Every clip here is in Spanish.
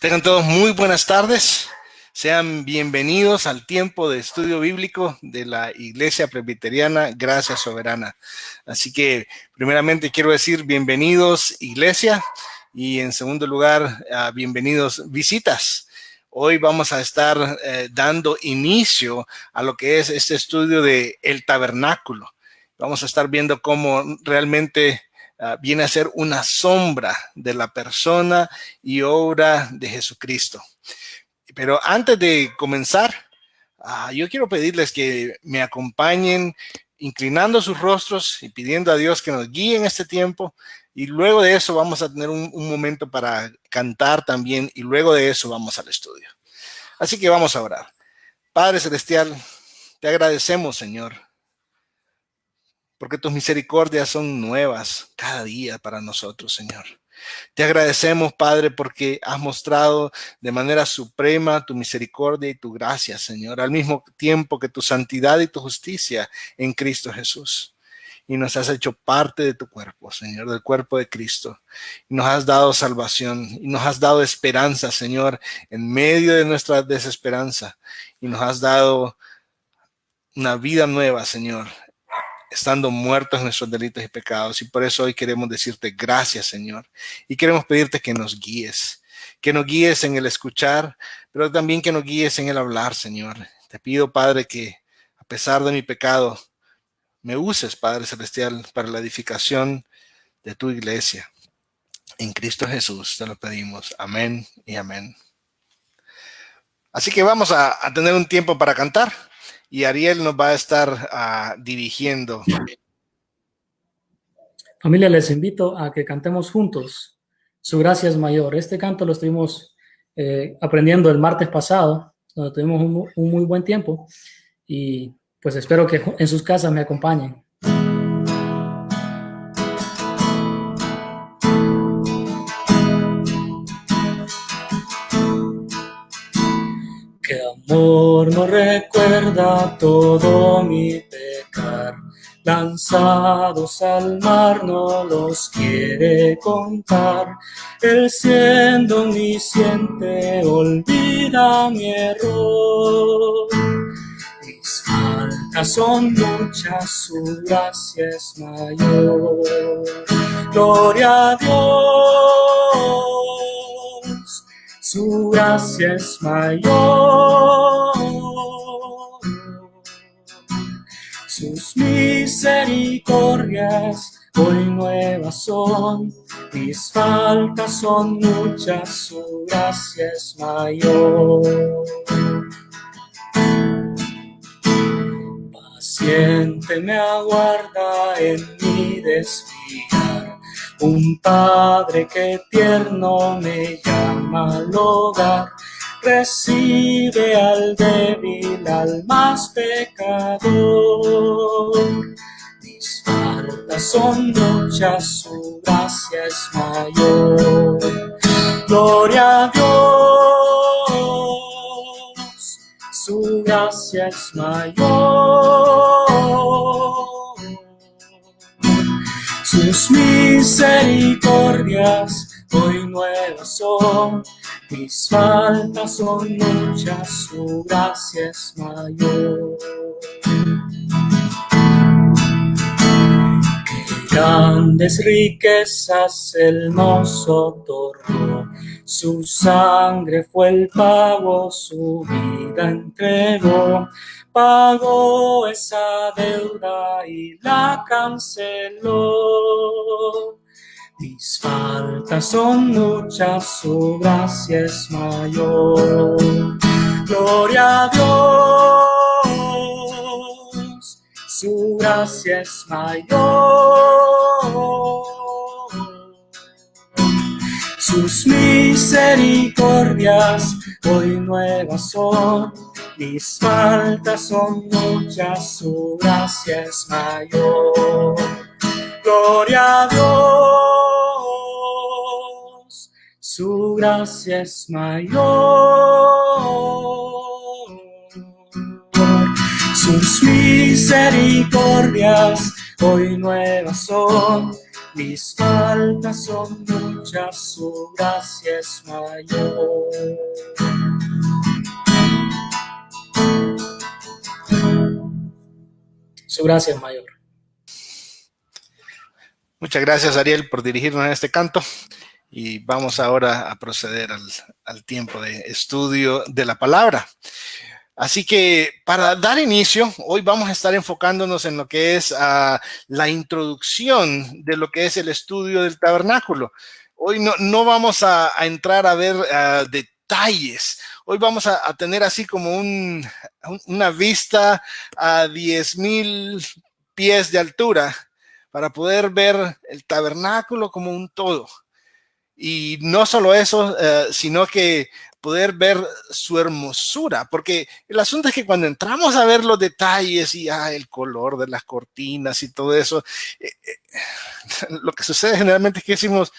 Tengan todos muy buenas tardes. Sean bienvenidos al tiempo de estudio bíblico de la Iglesia Presbiteriana Gracia Soberana. Así que, primeramente, quiero decir bienvenidos, Iglesia, y en segundo lugar, bienvenidos, visitas. Hoy vamos a estar dando inicio a lo que es este estudio de el tabernáculo. Vamos a estar viendo cómo realmente viene a ser una sombra de la persona y obra de Jesucristo. Pero antes de comenzar, yo quiero pedirles que me acompañen inclinando sus rostros y pidiendo a Dios que nos guíe en este tiempo. Y luego de eso vamos a tener un momento para cantar también, y luego de eso vamos al estudio. Así que vamos a orar. Padre Celestial, te agradecemos, Señor, porque tus misericordias son nuevas cada día para nosotros, Señor. Te agradecemos, Padre, porque has mostrado de manera suprema tu misericordia y tu gracia, Señor, al mismo tiempo que tu santidad y tu justicia en Cristo Jesús. Y nos has hecho parte de tu cuerpo, Señor, del cuerpo de Cristo. Y nos has dado salvación y nos has dado esperanza, Señor, en medio de nuestra desesperanza. Y nos has dado una vida nueva, Señor, estando muertos en nuestros delitos y pecados. Y por eso hoy queremos decirte gracias, Señor. Y queremos pedirte que nos guíes en el escuchar, pero también que nos guíes en el hablar, Señor. Te pido, Padre, que a pesar de mi pecado, me uses, Padre Celestial, para la edificación de tu iglesia. En Cristo Jesús te lo pedimos. Amén y amén. Así que vamos a tener un tiempo para cantar. Y Ariel nos va a estar dirigiendo. Familia, les invito a que cantemos juntos. Su gracia es mayor. Este canto lo estuvimos aprendiendo el martes pasado, donde tuvimos un muy buen tiempo. Y pues espero que en sus casas me acompañen. Que amor no recuerda todo mi pecar, lanzados al mar no los quiere contar. Él siendo omnisciente olvida mi error. Mis faltas son muchas, su gracia es mayor. Gloria a Dios, su gracia es mayor. Sus misericordias hoy nuevas son, mis faltas son muchas, su gracia es mayor. Paciente me aguarda en mi desviar, un Padre que tierno me llama al hogar. Recibe al débil, al más pecador. Mis faltas son muchas, su gracia es mayor. Gloria a Dios, su gracia es mayor. Sus misericordias hoy nuevas son, mis faltas son muchas, su gracia es mayor. Qué grandes riquezas Él nos otorgó, su sangre fue el pago, su vida entregó. Pagó esa deuda y la canceló. Mis faltas son muchas, su gracia es mayor. Gloria a Dios, su gracia es mayor. Sus misericordias hoy nuevas son, mis faltas son muchas, su gracia es mayor. Gloria a Dios, su gracia es mayor. Sus misericordias hoy nuevas son, Mis faltas son muchas, su gracia es mayor. Su gracia es mayor. Muchas gracias, Ariel, por dirigirnos en este canto. Y vamos ahora a proceder al tiempo de estudio de la palabra. Así que para dar inicio, hoy vamos a estar enfocándonos en lo que es la introducción de lo que es el estudio del tabernáculo. Hoy no vamos a entrar a ver detalles. Hoy vamos a tener así como una vista a 10,000 pies de altura para poder ver el tabernáculo como un todo. Y no solo eso, sino que poder ver su hermosura, porque el asunto es que cuando entramos a ver los detalles y el color de las cortinas y todo eso, lo que sucede generalmente es que decimos,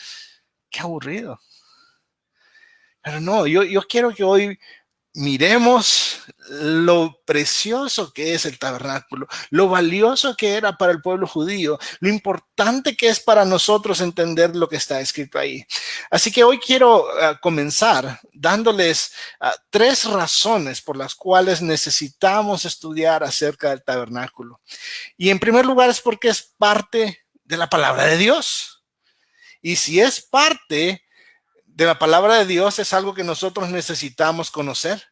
qué aburrido. Pero no, yo quiero que hoy miremos lo precioso que es el tabernáculo, lo valioso que era para el pueblo judío, lo importante que es para nosotros entender lo que está escrito ahí. Así que hoy quiero comenzar dándoles 3 razones por las cuales necesitamos estudiar acerca del tabernáculo. Y en primer lugar es porque es parte de la palabra de Dios. Y si es parte de la palabra de Dios, es algo que nosotros necesitamos conocer.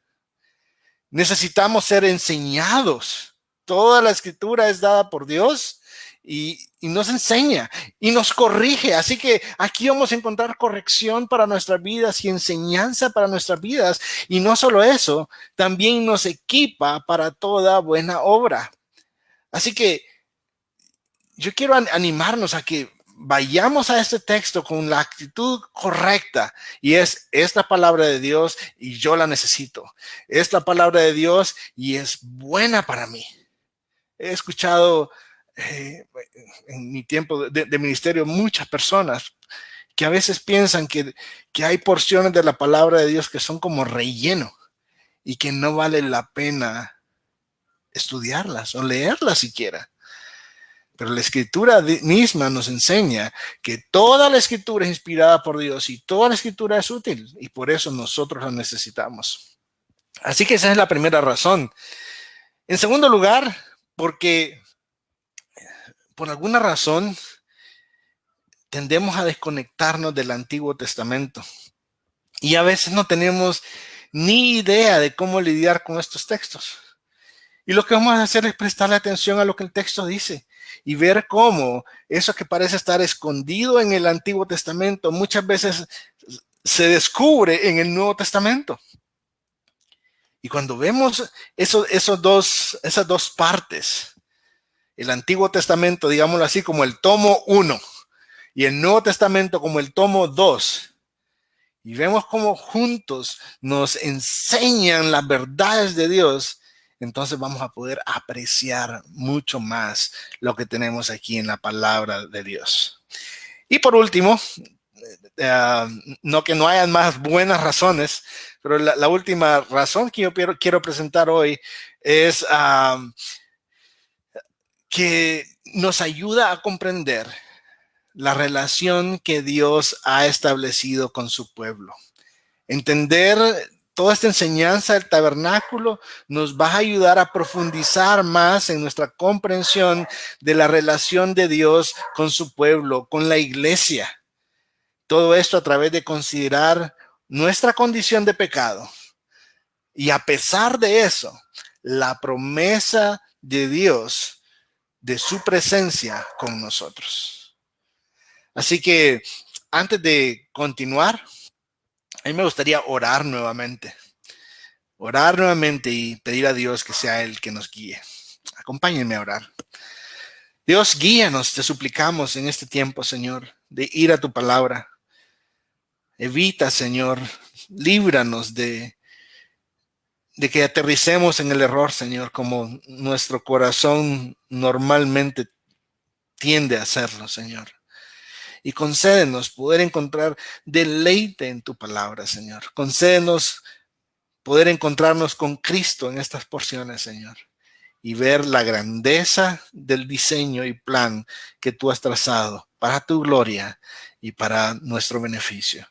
Necesitamos ser enseñados. Toda la escritura es dada por Dios y nos enseña y nos corrige. Así que aquí vamos a encontrar corrección para nuestras vidas y enseñanza para nuestras vidas. Y no solo eso, también nos equipa para toda buena obra. Así que yo quiero animarnos a que vayamos a este texto con la actitud correcta y es la palabra de Dios y yo la necesito. Es la palabra de Dios y es buena para mí. He escuchado en mi tiempo de ministerio muchas personas que a veces piensan que hay porciones de la palabra de Dios que son como relleno y que no vale la pena estudiarlas o leerlas siquiera. Pero la escritura misma nos enseña que toda la escritura es inspirada por Dios y toda la escritura es útil y por eso nosotros la necesitamos. Así que esa es la primera razón. En segundo lugar, porque por alguna razón tendemos a desconectarnos del Antiguo Testamento y a veces no tenemos ni idea de cómo lidiar con estos textos. Y lo que vamos a hacer es prestarle atención a lo que el texto dice y ver cómo eso que parece estar escondido en el Antiguo Testamento muchas veces se descubre en el Nuevo Testamento. Y cuando vemos esas dos partes, el Antiguo Testamento, digámoslo así, como el tomo 1 y el Nuevo Testamento como el tomo 2, y vemos cómo juntos nos enseñan las verdades de Dios, entonces vamos a poder apreciar mucho más lo que tenemos aquí en la palabra de Dios. Y por último, no que no hayan más buenas razones, pero la última razón que yo quiero presentar hoy es que nos ayuda a comprender la relación que Dios ha establecido con su pueblo. Entender toda esta enseñanza del tabernáculo nos va a ayudar a profundizar más en nuestra comprensión de la relación de Dios con su pueblo, con la iglesia. Todo esto a través de considerar nuestra condición de pecado. Y a pesar de eso, la promesa de Dios de su presencia con nosotros. Así que antes de continuar, a mí me gustaría orar nuevamente y pedir a Dios que sea Él que nos guíe. Acompáñenme a orar. Dios, guíanos, te suplicamos en este tiempo, Señor, de ir a tu palabra. Evita, Señor, líbranos de que aterricemos en el error, Señor, como nuestro corazón normalmente tiende a hacerlo, Señor. Y concédenos poder encontrar deleite en tu palabra, Señor. Concédenos poder encontrarnos con Cristo en estas porciones, Señor, y ver la grandeza del diseño y plan que tú has trazado para tu gloria y para nuestro beneficio.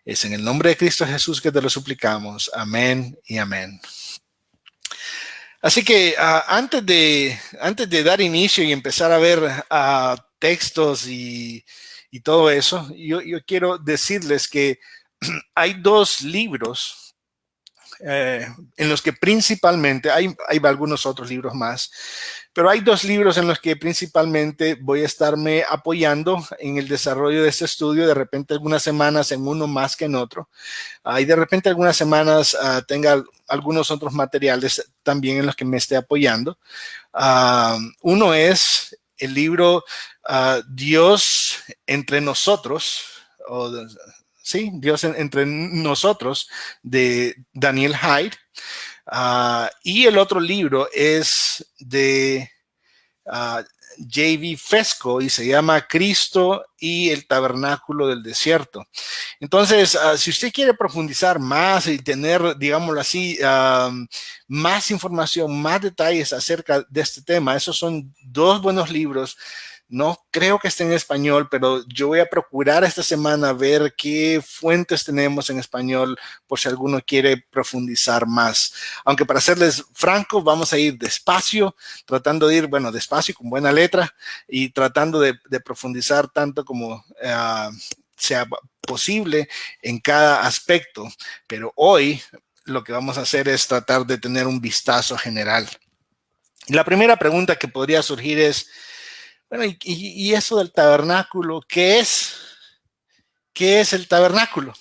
Es en el nombre de Cristo Jesús que te lo suplicamos. Amén y amén. Así que antes de dar inicio y empezar a ver textos y todo eso, yo quiero decirles que hay dos libros en los que principalmente, hay algunos otros libros más, pero hay dos libros en los que principalmente voy a estarme apoyando en el desarrollo de este estudio. De repente algunas semanas en uno más que en otro. Y de repente algunas semanas tenga algunos otros materiales también en los que me esté apoyando. Uno es el libro Dios entre nosotros, sí, Dios entre nosotros, de Daniel Hyde. Y el otro libro es de J.V. Fesco y se llama Cristo y el Tabernáculo del Desierto. Entonces, si usted quiere profundizar más y tener, digámoslo así, más información, más detalles acerca de este tema, esos son dos buenos libros. No creo que esté en español, pero yo voy a procurar esta semana ver qué fuentes tenemos en español por si alguno quiere profundizar más. Aunque para serles francos, vamos a ir despacio, tratando de ir, bueno, despacio con buena letra y tratando de profundizar tanto como sea posible en cada aspecto. Pero hoy lo que vamos a hacer es tratar de tener un vistazo general. Y la primera pregunta que podría surgir es, bueno, y eso del tabernáculo, ¿qué es? ¿Qué es el tabernáculo?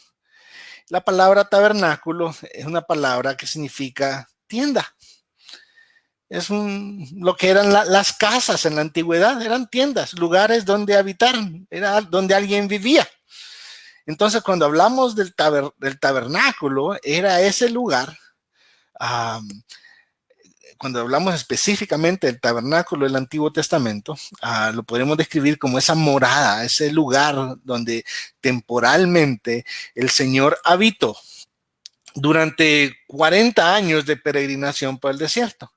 La palabra tabernáculo es una palabra que significa tienda. Es lo que eran las casas en la antigüedad, eran tiendas, lugares donde habitaron, era donde alguien vivía. Entonces, cuando hablamos del tabernáculo, era ese lugar. Cuando hablamos específicamente del tabernáculo del Antiguo Testamento, lo podemos describir como esa morada, ese lugar donde temporalmente el Señor habitó durante 40 años de peregrinación por el desierto.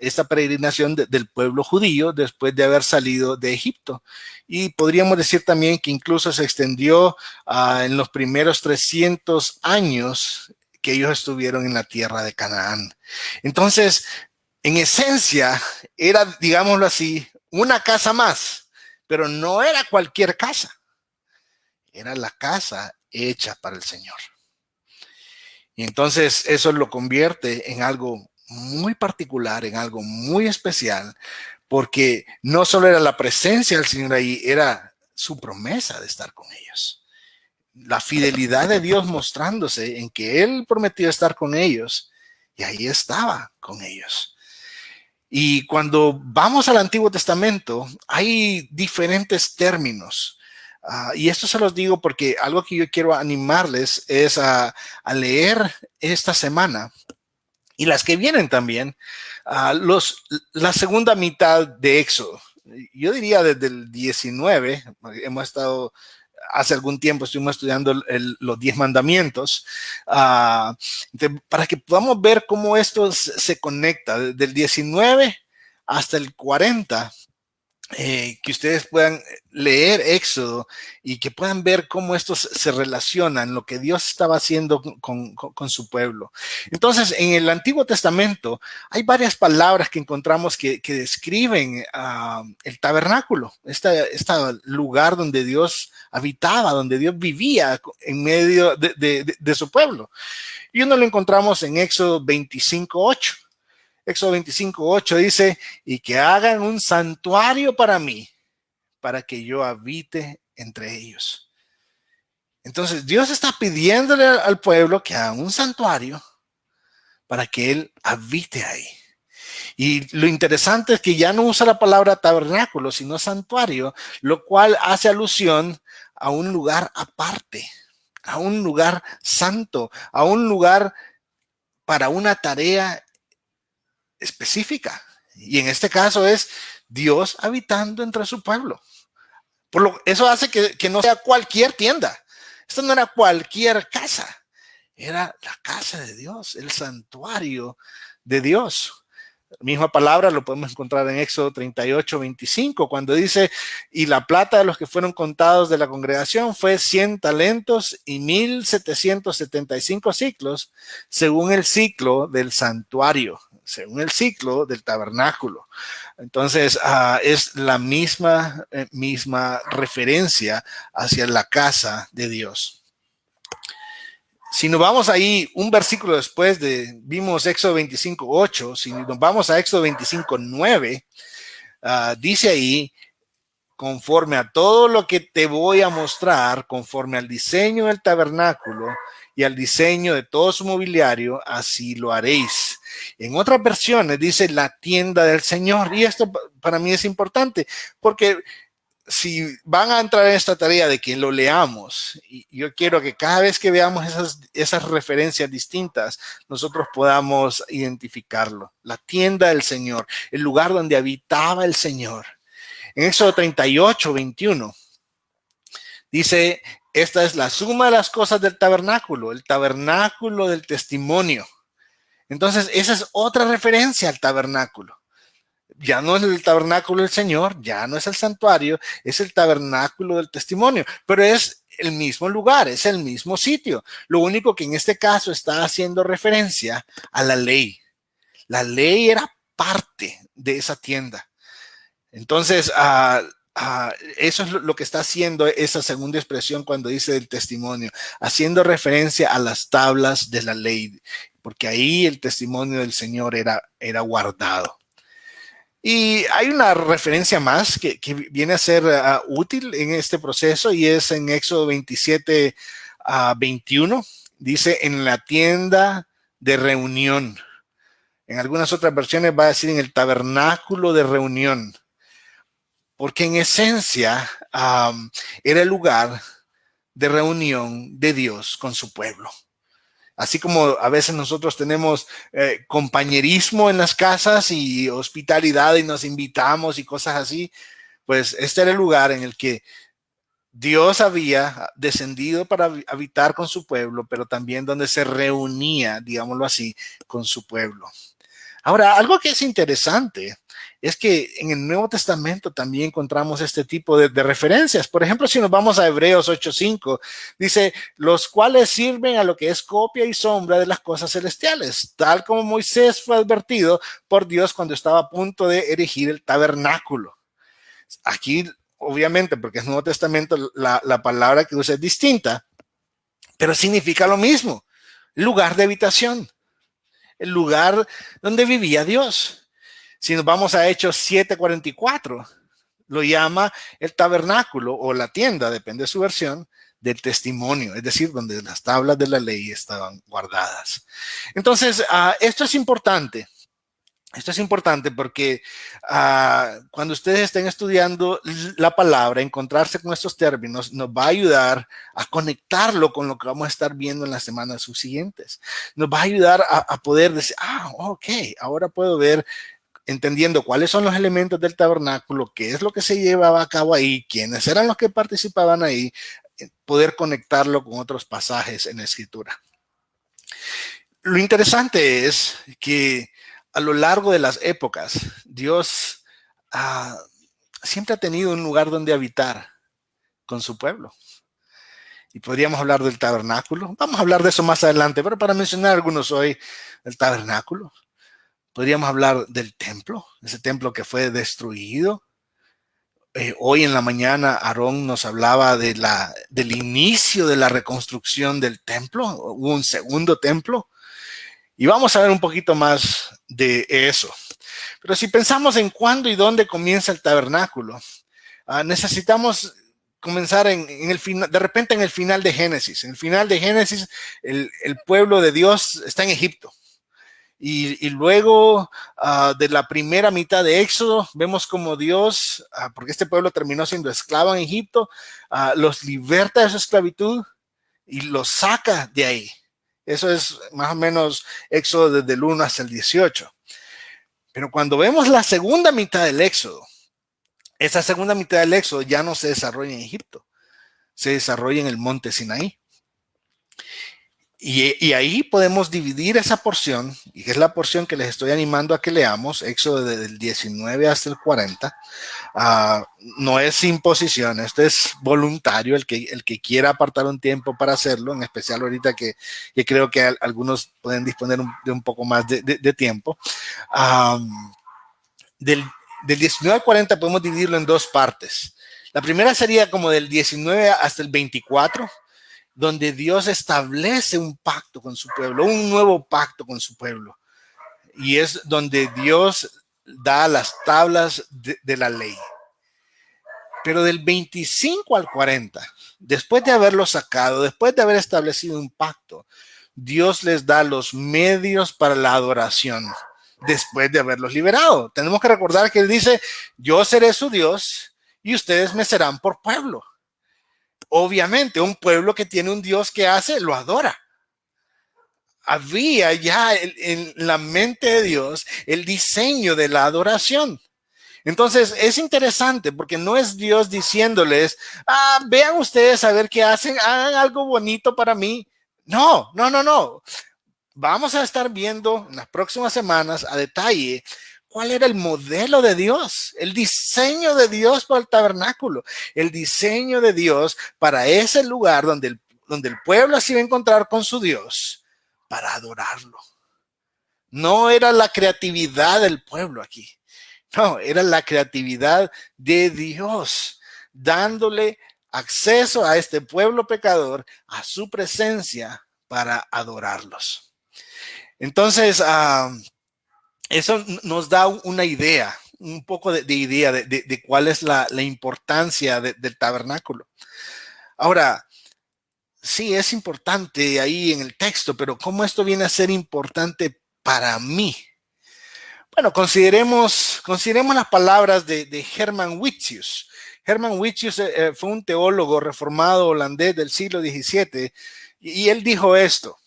Esta peregrinación del pueblo judío después de haber salido de Egipto. Y podríamos decir también que incluso se extendió en los primeros 300 años que ellos estuvieron en la tierra de Canaán. Entonces, en esencia, era, digámoslo así, una casa más, pero no era cualquier casa. Era la casa hecha para el Señor. Y entonces eso lo convierte en algo muy particular, en algo muy especial, porque no solo era la presencia del Señor ahí, era su promesa de estar con ellos. La fidelidad de Dios mostrándose en que Él prometió estar con ellos y ahí estaba con ellos. Y cuando vamos al Antiguo Testamento, hay diferentes términos. Y esto se los digo porque algo que yo quiero animarles es a leer esta semana y las que vienen también, la segunda mitad de Éxodo. Yo diría desde el 19, hemos estado, hace algún tiempo estuvimos estudiando los 10 mandamientos, para que podamos ver cómo esto se conecta, desde el 19 hasta el 40. Que ustedes puedan leer Éxodo y que puedan ver cómo estos se relacionan, lo que Dios estaba haciendo con su pueblo. Entonces, en el Antiguo Testamento hay varias palabras que encontramos que describen el tabernáculo, este lugar donde Dios habitaba, donde Dios vivía en medio de su pueblo. Y uno lo encontramos en Éxodo 25:8. Éxodo 25:8 dice, y que hagan un santuario para mí, para que yo habite entre ellos. Entonces Dios está pidiéndole al pueblo que haga un santuario para que Él habite ahí. Y lo interesante es que ya no usa la palabra tabernáculo, sino santuario, lo cual hace alusión a un lugar aparte, a un lugar santo, a un lugar para una tarea específica. Y en este caso es Dios habitando entre su pueblo. Eso hace que no sea cualquier tienda. Esto no era cualquier casa. Era la casa de Dios, el santuario de Dios. La misma palabra lo podemos encontrar en Éxodo 38:25, cuando dice, y la plata de los que fueron contados de la congregación fue 100 talentos y 1,775 ciclos, según el ciclo del santuario, según el ciclo del tabernáculo. Entonces, es la misma referencia hacia la casa de Dios. Si nos vamos ahí un versículo después vimos Éxodo 25:8, si nos vamos a Éxodo 25:9, dice ahí, conforme a todo lo que te voy a mostrar, conforme al diseño del tabernáculo y al diseño de todo su mobiliario, así lo haréis. En otras versiones dice la tienda del Señor, y esto para mí es importante, porque si van a entrar en esta tarea de que lo leamos, y yo quiero que cada vez que veamos esas referencias distintas, nosotros podamos identificarlo. La tienda del Señor, el lugar donde habitaba el Señor. En Éxodo 38:21 dice, esta es la suma de las cosas del tabernáculo, el tabernáculo del testimonio. Entonces, esa es otra referencia al tabernáculo. Ya no es el tabernáculo del Señor, ya no es el santuario, es el tabernáculo del testimonio, pero es el mismo lugar, es el mismo sitio. Lo único que en este caso está haciendo referencia a la ley. La ley era parte de esa tienda. Entonces, eso es lo que está haciendo esa segunda expresión cuando dice el testimonio, haciendo referencia a las tablas de la ley, porque ahí el testimonio del Señor era guardado. Y hay una referencia más que viene a ser útil en este proceso, y es en Éxodo 27:21. Dice, en la tienda de reunión. En algunas otras versiones va a decir en el tabernáculo de reunión. Porque en esencia era el lugar de reunión de Dios con su pueblo. Así como a veces nosotros tenemos compañerismo en las casas y hospitalidad y nos invitamos y cosas así, pues este era el lugar en el que Dios había descendido para habitar con su pueblo, pero también donde se reunía, digámoslo así, con su pueblo. Ahora, algo que es interesante es que en el Nuevo Testamento también encontramos este tipo de referencias. Por ejemplo, si nos vamos a Hebreos 8:5, dice, los cuales sirven a lo que es copia y sombra de las cosas celestiales, tal como Moisés fue advertido por Dios cuando estaba a punto de erigir el tabernáculo. Aquí, obviamente, porque es Nuevo Testamento, la palabra que usa es distinta, pero significa lo mismo, lugar de habitación, el lugar donde vivía Dios. Si nos vamos a Hechos 7:44, lo llama el tabernáculo o la tienda, depende de su versión, del testimonio, es decir, donde las tablas de la ley estaban guardadas. Entonces, esto es importante. Esto es importante porque cuando ustedes estén estudiando la palabra, encontrarse con estos términos nos va a ayudar a conectarlo con lo que vamos a estar viendo en las semanas subsiguientes. Nos va a ayudar a poder decir, ok, ahora puedo ver, entendiendo cuáles son los elementos del tabernáculo, qué es lo que se llevaba a cabo ahí, quiénes eran los que participaban ahí, poder conectarlo con otros pasajes en la Escritura. Lo interesante es que a lo largo de las épocas, Dios siempre ha tenido un lugar donde habitar con su pueblo. Y podríamos hablar del tabernáculo. Vamos a hablar de eso más adelante, pero para mencionar algunos hoy, el tabernáculo. Podríamos hablar del templo, ese templo que fue destruido. Hoy en la mañana Aarón nos hablaba del inicio de la reconstrucción del templo. Hubo un segundo templo. Y vamos a ver un poquito más de eso. Pero si pensamos en cuándo y dónde comienza el tabernáculo, necesitamos comenzar en el final, de repente en el final de Génesis. En el final de Génesis, el pueblo de Dios está en Egipto. Y luego de la primera mitad de Éxodo, vemos como Dios, porque este pueblo terminó siendo esclavo en Egipto, los liberta de su esclavitud y los saca de ahí. Eso es más o menos Éxodo desde el 1 hasta el 18. Pero cuando vemos la segunda mitad del Éxodo, esa segunda mitad del Éxodo ya no se desarrolla en Egipto, se desarrolla en el monte Sinaí. Y ahí podemos dividir esa porción, y que es la porción que les estoy animando a que leamos, Éxodo del 19 hasta el 40. No es imposición, esto es voluntario, el que quiera apartar un tiempo para hacerlo, en especial ahorita que creo que algunos pueden disponer de un poco más de tiempo. Del, del 19 al 40 podemos dividirlo en dos partes. La primera sería como del 19 hasta el 24, donde Dios establece un pacto con su pueblo, un nuevo pacto con su pueblo. Y es donde Dios da las tablas de la ley. Pero del 25 al 40, después de haberlo sacado, después de haber establecido un pacto, Dios les da los medios para la adoración después de haberlos liberado. Tenemos que recordar que Él dice, yo seré su Dios y ustedes me serán por pueblo. Obviamente, un pueblo que tiene un Dios que hace, lo adora. Había ya en la mente de Dios el diseño de la adoración. Entonces es interesante porque no es Dios diciéndoles, vean ustedes a ver qué hacen, hagan algo bonito para mí. No, no, no, no. Vamos a estar viendo en las próximas semanas a detalle cuál era el modelo de Dios, el diseño de Dios para el tabernáculo, el diseño de Dios para ese lugar donde el pueblo se iba a encontrar con su Dios para adorarlo. No era la creatividad del pueblo aquí. No, era la creatividad de Dios, dándole acceso a este pueblo pecador, a su presencia para adorarlos. Entonces, eso nos da una idea, un poco de idea de cuál es la importancia del tabernáculo. Ahora, sí, es importante ahí en el texto, pero ¿cómo esto viene a ser importante para mí? Bueno, consideremos las palabras de Herman Witsius. Herman Witsius fue un teólogo reformado holandés del siglo XVII y él dijo esto: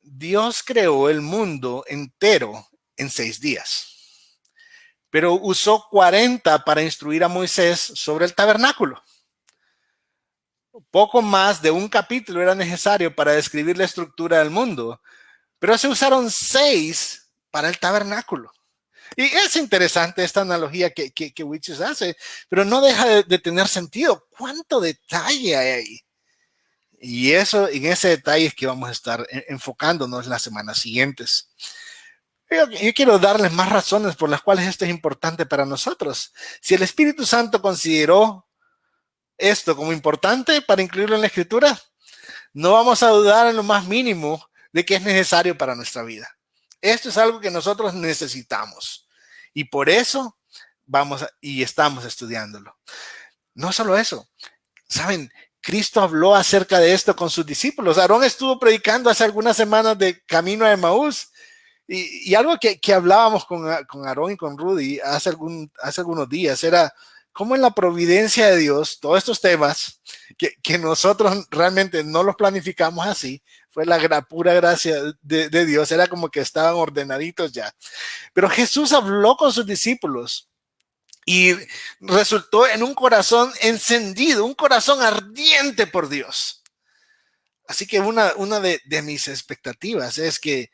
Dios creó el mundo entero en 6 días, pero usó 40 para instruir a Moisés sobre el tabernáculo. Poco más de un capítulo era necesario para describir la estructura del mundo, pero se usaron 6 para el tabernáculo. Y es interesante esta analogía que Witsius hace, pero no deja de tener sentido. ¿Cuánto detalle hay ahí? Y eso, en ese detalle es que vamos a estar enfocándonos las semanas siguientes. Yo quiero darles más razones por las cuales esto es importante para nosotros. Si el Espíritu Santo consideró esto como importante para incluirlo en la Escritura, no vamos a dudar en lo más mínimo de que es necesario para nuestra vida. Esto es algo que nosotros necesitamos. Y por eso y estamos estudiándolo. No solo eso, ¿saben? Cristo habló acerca de esto con sus discípulos. Aarón estuvo predicando hace algunas semanas de camino a Emaús. Y algo que hablábamos con Aarón y con Rudy hace algunos días era cómo en la providencia de Dios, todos estos temas que nosotros realmente no los planificamos así, fue la pura gracia de Dios, era como que estaban ordenaditos ya. Pero Jesús habló con sus discípulos y resultó en un corazón encendido, un corazón ardiente por Dios. Así que una de mis expectativas es que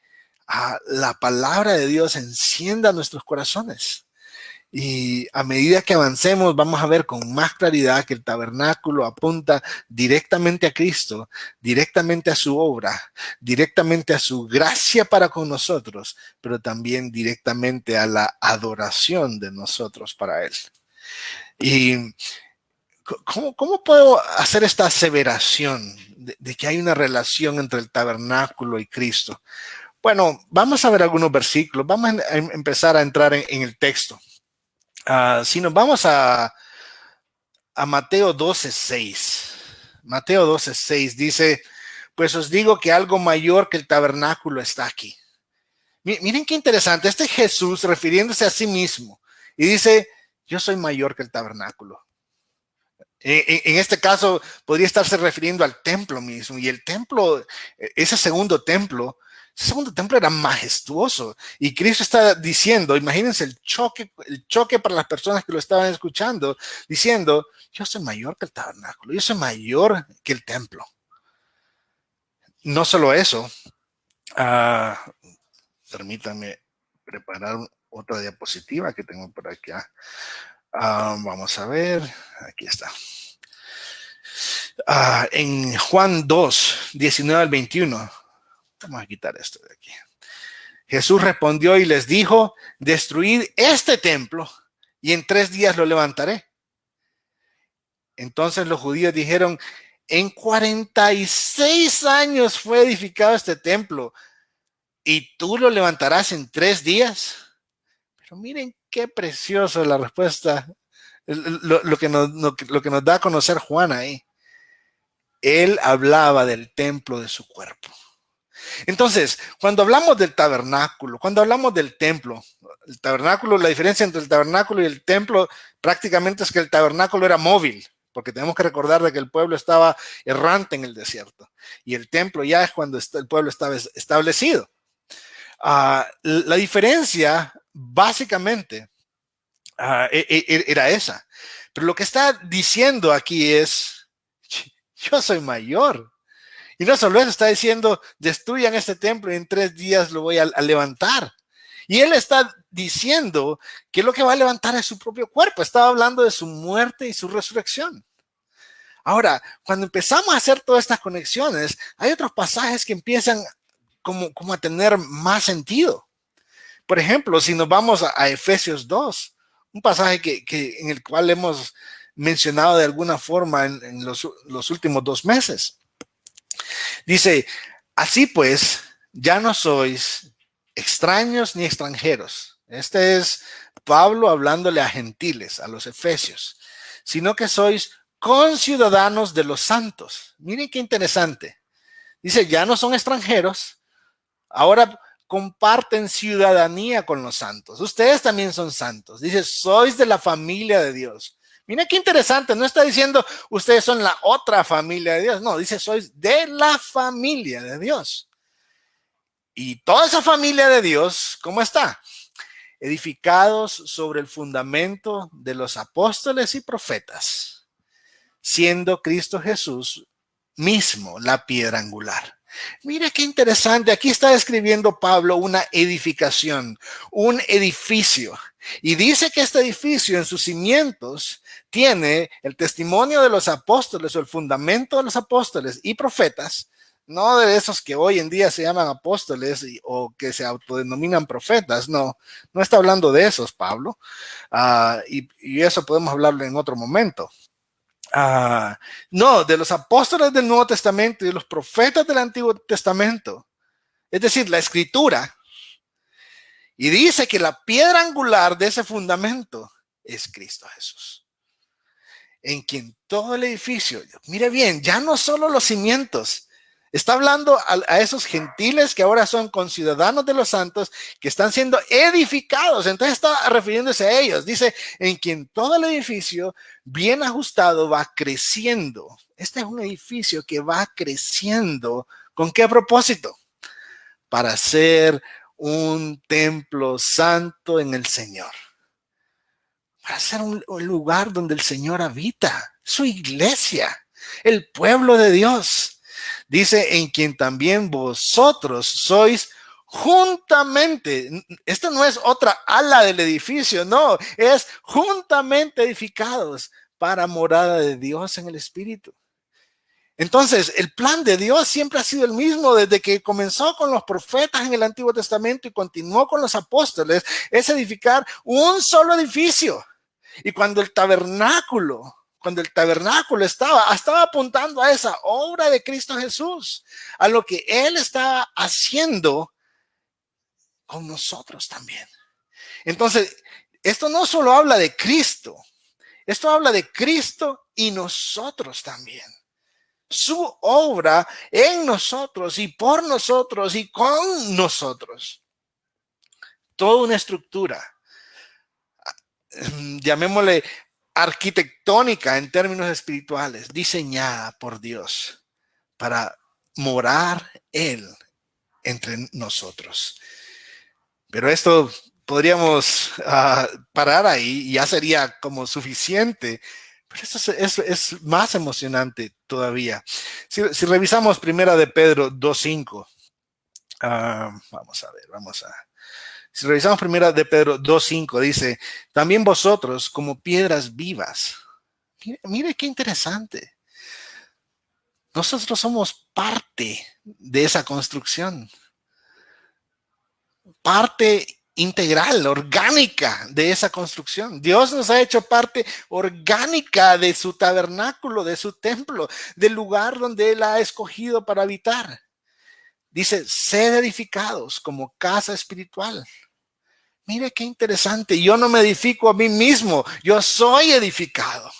la palabra de Dios encienda nuestros corazones. Y a medida que avancemos, vamos a ver con más claridad que el tabernáculo apunta directamente a Cristo, directamente a su obra, directamente a su gracia para con nosotros, pero también directamente a la adoración de nosotros para Él. Y ¿cómo puedo hacer esta aseveración de que hay una relación entre el tabernáculo y Cristo? Bueno, vamos a ver algunos versículos. Vamos a empezar a entrar en el texto. Si nos vamos a Mateo 12:6. Mateo 12:6 dice, pues os digo que algo mayor que el tabernáculo está aquí. Miren qué interesante. Este Jesús refiriéndose a sí mismo y dice, yo soy mayor que el tabernáculo. En este caso podría estarse refiriendo al templo mismo, y el templo, ese segundo templo era majestuoso, y Cristo está diciendo, imagínense el choque para las personas que lo estaban escuchando, diciendo, yo soy mayor que el tabernáculo, yo soy mayor que el templo. no solo eso, permítanme preparar otra diapositiva que tengo por acá. Vamos a ver, aquí está. En Juan 2, 19 al 21, vamos a quitar esto de aquí. Jesús respondió y les dijo, destruid este templo y en 3 días lo levantaré. Entonces los judíos dijeron, en 46 años fue edificado este templo y tú lo levantarás en 3 días. Pero miren qué precioso la respuesta, lo que nos da a conocer Juan ahí. Él hablaba del templo de su cuerpo. Entonces, cuando hablamos del tabernáculo, cuando hablamos del templo, el tabernáculo, la diferencia entre el tabernáculo y el templo prácticamente es que el tabernáculo era móvil, porque tenemos que recordar de que el pueblo estaba errante en el desierto y el templo ya es cuando el pueblo estaba establecido. La diferencia básicamente era esa, pero lo que está diciendo aquí es, yo soy mayor. Y no solo eso, está diciendo, destruyan este templo y en 3 días lo voy a levantar. Y él está diciendo que lo que va a levantar es su propio cuerpo. Estaba hablando de su muerte y su resurrección. Ahora, cuando empezamos a hacer todas estas conexiones, hay otros pasajes que empiezan como a tener más sentido. Por ejemplo, si nos vamos a Efesios 2, un pasaje en el cual hemos mencionado de alguna forma en los últimos 2 meses. Dice, así pues, ya no sois extraños ni extranjeros. Este es Pablo hablándole a gentiles, a los efesios, sino que sois conciudadanos de los santos. Miren qué interesante. Dice, ya no son extranjeros, ahora comparten ciudadanía con los santos. Ustedes también son santos. Dice, sois de la familia de Dios. Mira qué interesante, no está diciendo ustedes son la otra familia de Dios, no, dice sois de la familia de Dios. Y toda esa familia de Dios, ¿cómo está? Edificados sobre el fundamento de los apóstoles y profetas, siendo Cristo Jesús mismo la piedra angular. Mira qué interesante, aquí está describiendo Pablo una edificación, un edificio. Y dice que este edificio en sus cimientos tiene el testimonio de los apóstoles o el fundamento de los apóstoles y profetas, no de esos que hoy en día se llaman apóstoles o que se autodenominan profetas, no está hablando de esos, Pablo. Y eso podemos hablarlo en otro momento. No, de los apóstoles del Nuevo Testamento y de los profetas del Antiguo Testamento, es decir, la escritura. Y dice que la piedra angular de ese fundamento es Cristo Jesús, en quien todo el edificio, mire bien, ya no solo los cimientos, está hablando a esos gentiles que ahora son conciudadanos de los santos, que están siendo edificados. Entonces está refiriéndose a ellos. Dice, en quien todo el edificio bien ajustado va creciendo. Este es un edificio que va creciendo. ¿Con qué propósito? Para ser un templo santo en el Señor. Para ser un lugar donde el Señor habita, su iglesia, el pueblo de Dios. Dice, en quien también vosotros sois juntamente. Esta no es otra ala del edificio, no, es juntamente edificados para morada de Dios en el Espíritu. Entonces, el plan de Dios siempre ha sido el mismo desde que comenzó con los profetas en el Antiguo Testamento y continuó con los apóstoles, es edificar un solo edificio. Y cuando el tabernáculo estaba apuntando a esa obra de Cristo Jesús, a lo que Él estaba haciendo con nosotros también. Entonces, esto no solo habla de Cristo, esto habla de Cristo y nosotros también. Su obra en nosotros y por nosotros y con nosotros. Toda una estructura, llamémosle arquitectónica en términos espirituales, diseñada por Dios para morar Él entre nosotros. Pero esto podríamos parar ahí y ya sería como suficiente. Pero eso es más emocionante todavía. Si revisamos primera de Pedro 2:5, vamos a ver, si revisamos primera de Pedro 2:5, dice, también vosotros como piedras vivas. Mire qué interesante. Nosotros somos parte de esa construcción, parte integral, orgánica de esa construcción. Dios nos ha hecho parte orgánica de su tabernáculo, de su templo, del lugar donde Él ha escogido para habitar. Dice, sed edificados como casa espiritual. Mire qué interesante. Yo no me edifico a mí mismo, yo soy edificado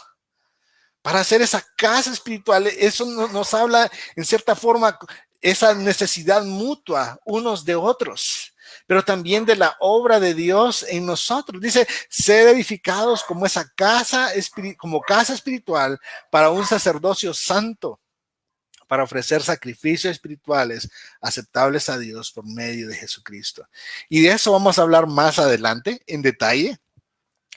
para hacer esa casa espiritual. Eso nos habla en cierta forma esa necesidad mutua unos de otros, pero también de la obra de Dios en nosotros. Dice, ser edificados como esa casa, como casa espiritual para un sacerdocio santo, para ofrecer sacrificios espirituales aceptables a Dios por medio de Jesucristo. Y de eso vamos a hablar más adelante en detalle,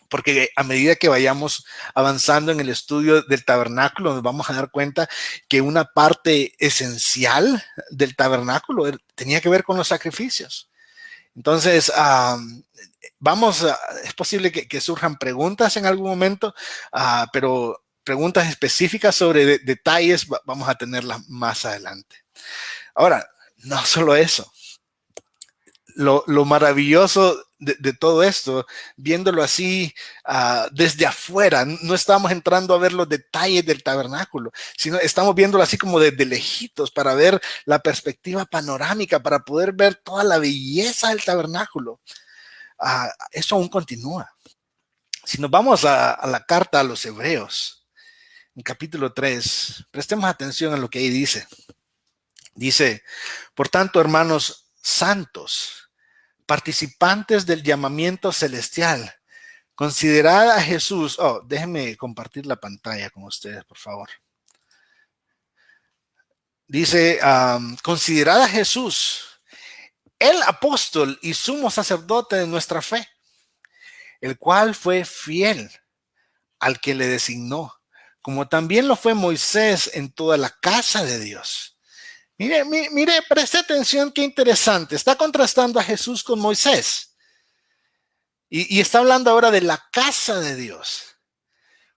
porque a medida que vayamos avanzando en el estudio del tabernáculo, nos vamos a dar cuenta que una parte esencial del tabernáculo tenía que ver con los sacrificios. Entonces, es posible que surjan preguntas en algún momento, pero preguntas específicas sobre detalles vamos a tenerlas más adelante. Ahora, no solo eso. Lo maravilloso de todo esto, viéndolo así desde afuera, no estamos entrando a ver los detalles del tabernáculo, sino estamos viéndolo así como desde lejitos para ver la perspectiva panorámica, para poder ver toda la belleza del tabernáculo. Eso aún continúa. Si nos vamos a la carta a los Hebreos, en capítulo 3, prestemos atención a lo que ahí dice. Dice, por tanto, hermanos santos, participantes del llamamiento celestial, considerad a Jesús. Déjenme compartir la pantalla con ustedes, por favor. Dice, considerad a Jesús, el apóstol y sumo sacerdote de nuestra fe, el cual fue fiel al que le designó, como también lo fue Moisés en toda la casa de Dios. Mire, preste atención, qué interesante. Está contrastando a Jesús con Moisés. Y está hablando ahora de la casa de Dios.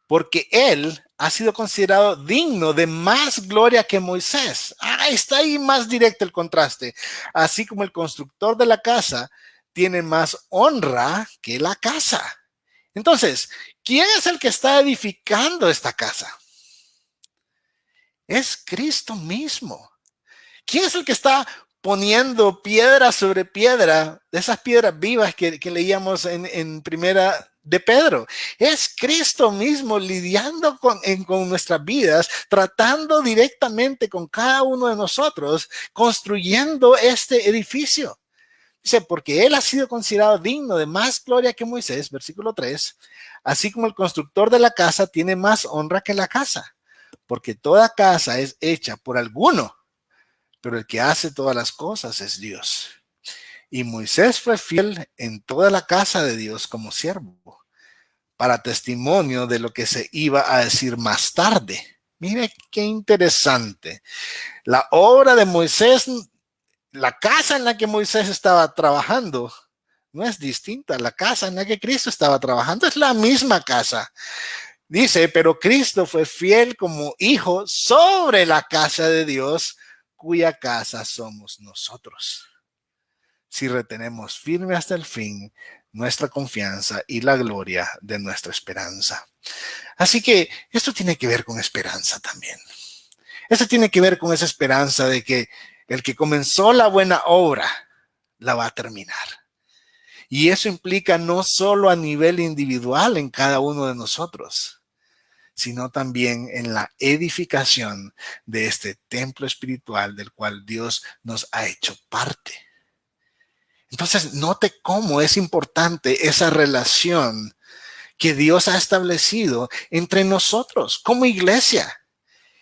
Porque él ha sido considerado digno de más gloria que Moisés. Está ahí más directo el contraste. Así como el constructor de la casa tiene más honra que la casa. Entonces, ¿quién es el que está edificando esta casa? Es Cristo mismo. ¿Quién es el que está poniendo piedra sobre piedra, de esas piedras vivas que leíamos en primera de Pedro? Es Cristo mismo lidiando con nuestras vidas, tratando directamente con cada uno de nosotros, construyendo este edificio. Dice, porque él ha sido considerado digno de más gloria que Moisés, versículo 3, así como el constructor de la casa tiene más honra que la casa, porque toda casa es hecha por alguno, pero el que hace todas las cosas es Dios. Y Moisés fue fiel en toda la casa de Dios como siervo, para testimonio de lo que se iba a decir más tarde. Mire qué interesante. La obra de Moisés, la casa en la que Moisés estaba trabajando, no es distinta. La casa en la que Cristo estaba trabajando es la misma casa. Dice, pero Cristo fue fiel como hijo sobre la casa de Dios, cuya casa somos nosotros, si retenemos firme hasta el fin nuestra confianza y la gloria de nuestra esperanza. Así que esto tiene que ver con esperanza también. Esto tiene que ver con esa esperanza de que el que comenzó la buena obra la va a terminar. Y eso implica no solo a nivel individual en cada uno de nosotros, sino también en la edificación de este templo espiritual del cual Dios nos ha hecho parte. Entonces, note cómo es importante esa relación que Dios ha establecido entre nosotros como iglesia.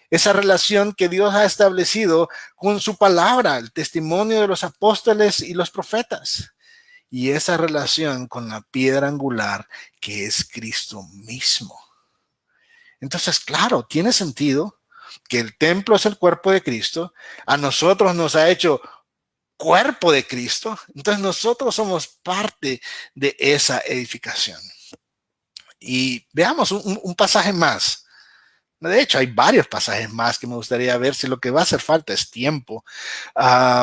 Esa relación que Dios ha establecido con su palabra, el testimonio de los apóstoles y los profetas. Y esa relación con la piedra angular que es Cristo mismo. Entonces, claro, tiene sentido que el templo es el cuerpo de Cristo, a nosotros nos ha hecho cuerpo de Cristo, entonces nosotros somos parte de esa edificación. Y veamos un pasaje más. De hecho, hay varios pasajes más que me gustaría ver, si lo que va a hacer falta es tiempo.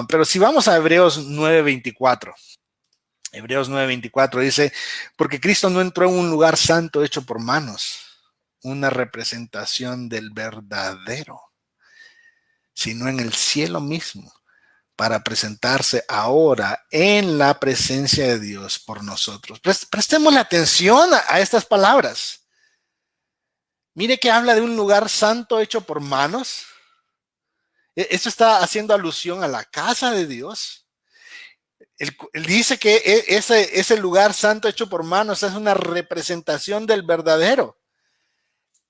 Pero si vamos a Hebreos 9:24. Hebreos 9:24 dice, porque Cristo no entró en un lugar santo hecho por manos, una representación del verdadero, sino en el cielo mismo, para presentarse ahora en la presencia de Dios por nosotros. Prestemos la atención a estas palabras. Mire que habla de un lugar santo hecho por manos. Eso está haciendo alusión a la casa de Dios. Él dice que ese lugar santo hecho por manos es una representación del verdadero.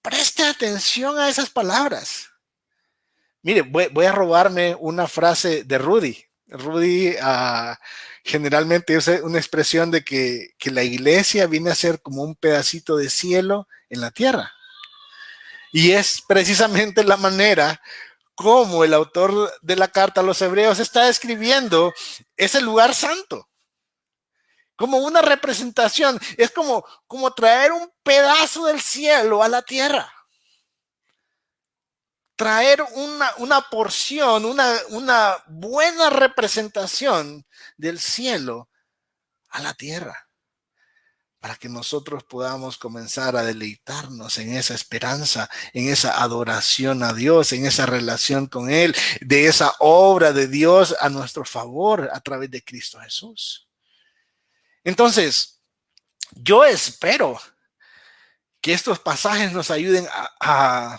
Preste atención a esas palabras. Mire, voy a robarme una frase de Rudy. Rudy generalmente usa una expresión de que la iglesia viene a ser como un pedacito de cielo en la tierra. Y es precisamente la manera como el autor de la carta a los hebreos está describiendo ese lugar santo. Como una representación. Es como traer un pedazo del cielo a la tierra. Traer una porción, una buena representación del cielo a la tierra, para que nosotros podamos comenzar a deleitarnos en esa esperanza, en esa adoración a Dios, en esa relación con Él, de esa obra de Dios a nuestro favor a través de Cristo Jesús. Entonces, yo espero que estos pasajes nos ayuden a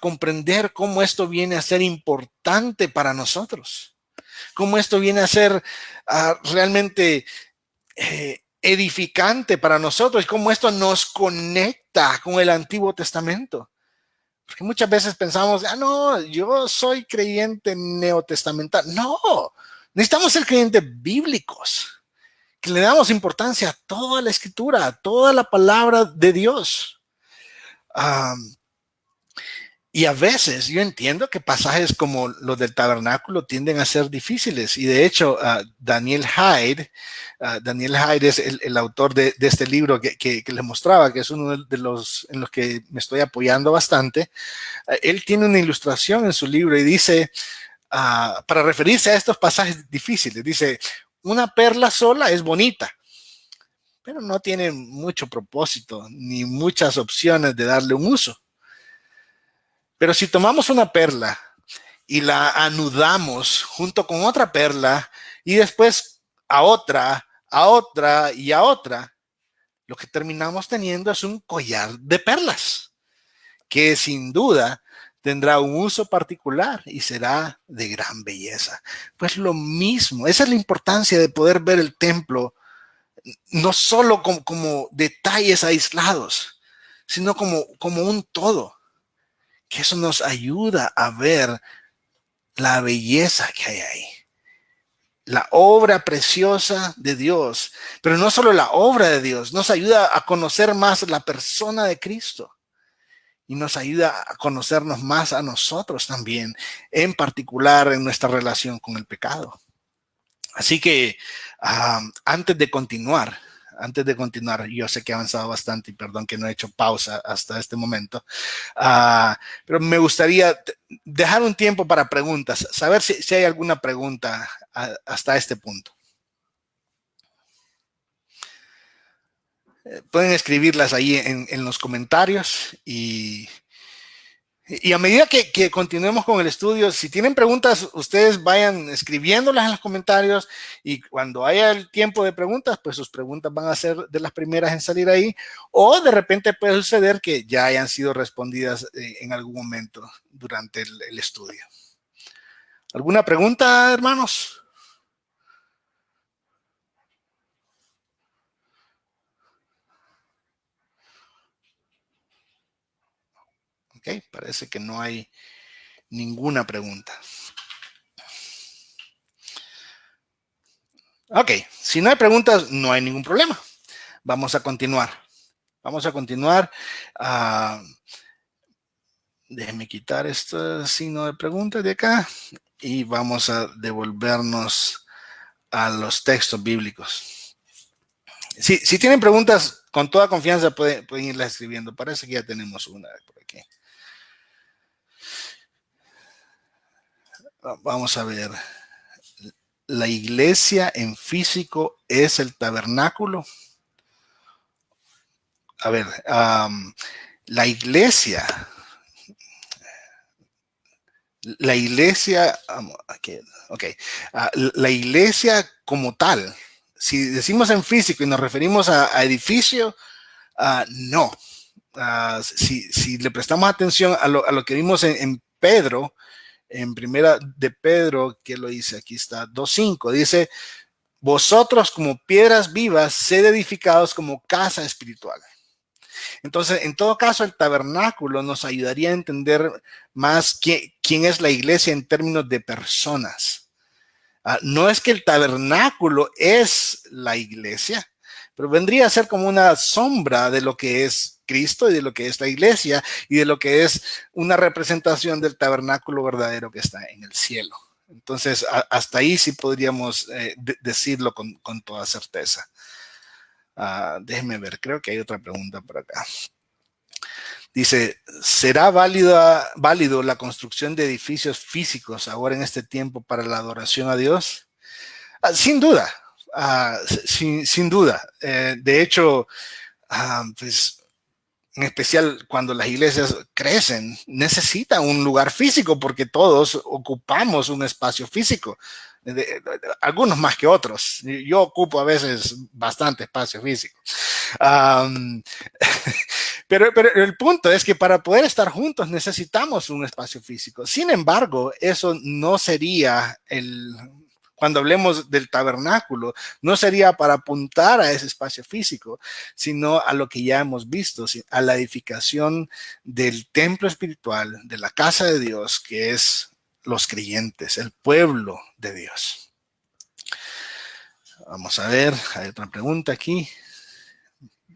comprender cómo esto viene a ser importante para nosotros, cómo esto viene a ser realmente edificante para nosotros y cómo esto nos conecta con el Antiguo Testamento. Porque muchas veces pensamos, no, yo soy creyente neotestamental. No, necesitamos ser creyentes bíblicos, que le damos importancia a toda la escritura, a toda la palabra de Dios. Y a veces yo entiendo que pasajes como los del tabernáculo tienden a ser difíciles. Y de hecho, Daniel Hyde es el autor de este libro que les mostraba, que es uno de los en los que me estoy apoyando bastante. Él tiene una ilustración en su libro y dice, para referirse a estos pasajes difíciles, dice, una perla sola es bonita, pero no tiene mucho propósito ni muchas opciones de darle un uso. Pero si tomamos una perla y la anudamos junto con otra perla y después a otra y a otra, lo que terminamos teniendo es un collar de perlas que sin duda tendrá un uso particular y será de gran belleza. Pues lo mismo, esa es la importancia de poder ver el templo no solo como detalles aislados, sino como un todo. Que eso nos ayuda a ver la belleza que hay ahí. La obra preciosa de Dios. Pero no solo la obra de Dios, nos ayuda a conocer más la persona de Cristo. Y nos ayuda a conocernos más a nosotros también, en particular en nuestra relación con el pecado. Así que antes de continuar, yo sé que he avanzado bastante y perdón que no he hecho pausa hasta este momento, pero me gustaría dejar un tiempo para preguntas, saber si hay alguna pregunta hasta este punto. Pueden escribirlas ahí en los comentarios y a medida que continuemos con el estudio, si tienen preguntas, ustedes vayan escribiéndolas en los comentarios y cuando haya el tiempo de preguntas, pues sus preguntas van a ser de las primeras en salir ahí o de repente puede suceder que ya hayan sido respondidas en algún momento durante el estudio. ¿Alguna pregunta, hermanos? Ok, parece que no hay ninguna pregunta. Ok, si no hay preguntas, no hay ningún problema. Vamos a continuar. Déjeme quitar este signo de pregunta de acá y vamos a devolvernos a los textos bíblicos. Si tienen preguntas, con toda confianza pueden irlas escribiendo. Parece que ya tenemos una por aquí. Vamos a ver. ¿La iglesia en físico es el tabernáculo? A ver, la iglesia, la iglesia como tal, si decimos en físico y nos referimos a edificio, no. Si le prestamos atención a lo que vimos en Pedro, en primera de Pedro, que lo dice, aquí está, 2:5, dice, vosotros como piedras vivas, sed edificados como casa espiritual. Entonces, en todo caso, el tabernáculo nos ayudaría a entender más quién es la iglesia en términos de personas. No es que el tabernáculo es la iglesia, pero vendría a ser como una sombra de lo que es Cristo y de lo que es la iglesia y de lo que es una representación del tabernáculo verdadero que está en el cielo. Entonces, hasta ahí sí podríamos decirlo con toda certeza. Déjenme ver, creo que hay otra pregunta por acá. Dice, ¿será válido la construcción de edificios físicos ahora en este tiempo para la adoración a Dios? Sin duda, sin duda. De hecho, pues en especial cuando las iglesias crecen, necesitan un lugar físico porque todos ocupamos un espacio físico. Algunos más que otros. Yo ocupo a veces bastante espacio físico. Pero el punto es que para poder estar juntos necesitamos un espacio físico. Sin embargo, eso no sería cuando hablemos del tabernáculo, no sería para apuntar a ese espacio físico, sino a lo que ya hemos visto, a la edificación del templo espiritual, de la casa de Dios, que es los creyentes, el pueblo de Dios. Vamos a ver, hay otra pregunta aquí.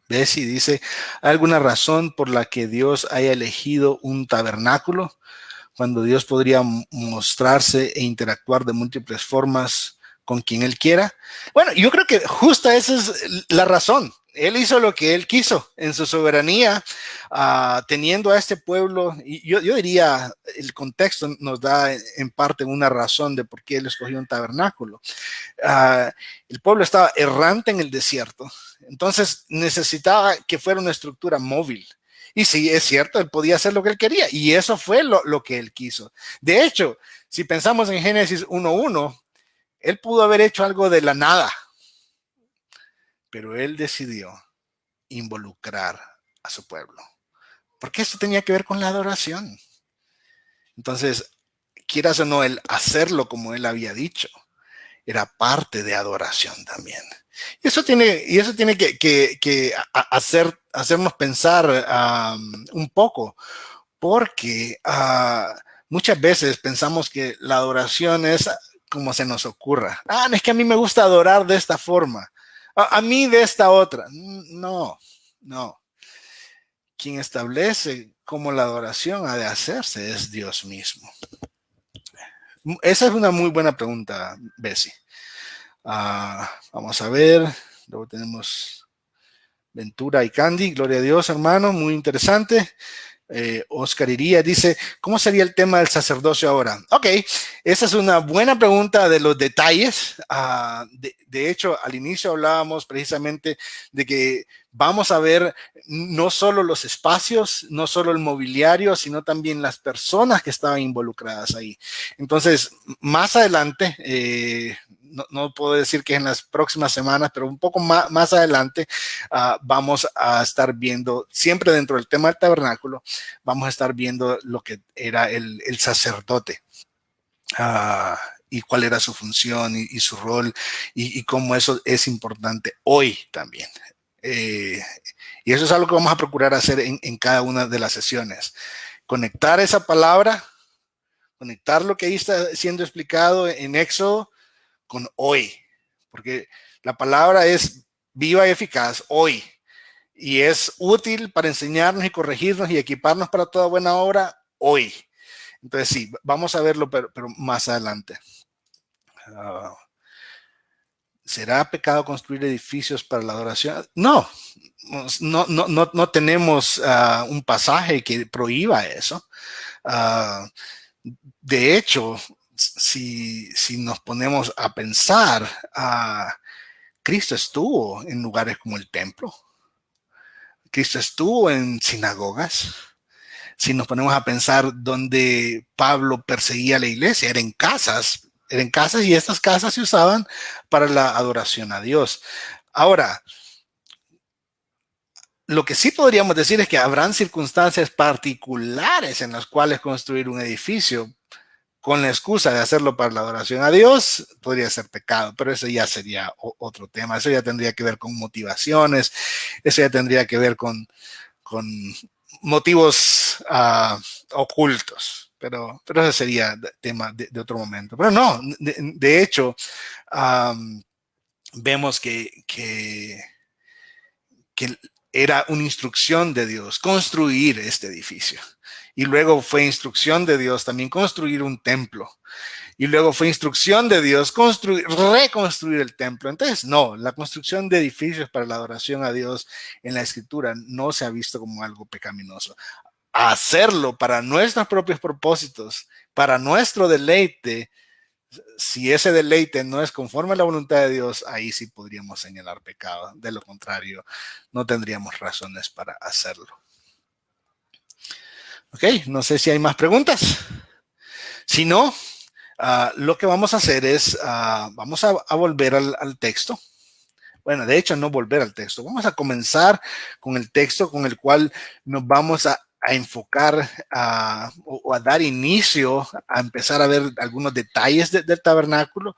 Bessie dice, ¿hay alguna razón por la que Dios haya elegido un tabernáculo cuando Dios podría mostrarse e interactuar de múltiples formas con quien Él quiera? Bueno, yo creo que justa esa es la razón. Él hizo lo que Él quiso en su soberanía, teniendo a este pueblo, y yo diría, el contexto nos da en parte una razón de por qué Él escogió un tabernáculo. El pueblo estaba errante en el desierto, entonces necesitaba que fuera una estructura móvil. Y sí, es cierto, él podía hacer lo que él quería y eso fue lo que él quiso. De hecho, si pensamos en Génesis 1:1, él pudo haber hecho algo de la nada, pero él decidió involucrar a su pueblo, porque esto tenía que ver con la adoración. Entonces, quieras o no, el hacerlo como él había dicho, era parte de adoración también. Y eso tiene que hacernos pensar un poco, porque muchas veces pensamos que la adoración es como se nos ocurra. Es que a mí me gusta adorar de esta forma, a mí de esta otra. No. Quien establece cómo la adoración ha de hacerse es Dios mismo. Esa es una muy buena pregunta, Bessie. Vamos a ver, luego tenemos Ventura y Candy, gloria a Dios, hermano, muy interesante. Oscar Iría dice, ¿cómo sería el tema del sacerdocio ahora? Ok, esa es una buena pregunta de los detalles. De hecho, al inicio hablábamos precisamente de que vamos a ver no solo los espacios, no solo el mobiliario, sino también las personas que estaban involucradas ahí. Entonces, más adelante, no puedo decir que en las próximas semanas, pero un poco más adelante vamos a estar viendo, siempre dentro del tema del tabernáculo, vamos a estar viendo lo que era el sacerdote y cuál era su función y su rol y cómo eso es importante hoy también. Y eso es algo que vamos a procurar hacer en cada una de las sesiones. Conectar esa palabra, conectar lo que ahí está siendo explicado en Éxodo con hoy, porque la palabra es viva y eficaz hoy y es útil para enseñarnos y corregirnos y equiparnos para toda buena obra hoy. Entonces sí, vamos a verlo, pero más adelante. ¿Será pecado construir edificios para la adoración? No, no tenemos un pasaje que prohíba eso. De hecho, si nos ponemos a pensar, Cristo estuvo en lugares como el templo. Cristo estuvo en sinagogas. Si nos ponemos a pensar donde Pablo perseguía la iglesia, eran casas y estas casas se usaban para la adoración a Dios. Ahora, lo que sí podríamos decir es que habrán circunstancias particulares en las cuales construir un edificio con la excusa de hacerlo para la adoración a Dios podría ser pecado, pero eso ya sería otro tema. Eso ya tendría que ver con motivaciones, eso ya tendría que ver con motivos ocultos, pero ese sería tema de otro momento. Pero no, de hecho, vemos que era una instrucción de Dios construir este edificio. Y luego fue instrucción de Dios también construir un templo. Y luego fue instrucción de Dios reconstruir el templo. Entonces, no, la construcción de edificios para la adoración a Dios en la Escritura no se ha visto como algo pecaminoso. Hacerlo para nuestros propios propósitos, para nuestro deleite, si ese deleite no es conforme a la voluntad de Dios, ahí sí podríamos señalar pecado. De lo contrario, no tendríamos razones para hacerlo. Ok, no sé si hay más preguntas. Si no, lo que vamos a hacer es, vamos a volver al texto. Bueno, de hecho, no volver al texto. Vamos a comenzar con el texto con el cual nos vamos a enfocar o a dar inicio a empezar a ver algunos detalles del tabernáculo.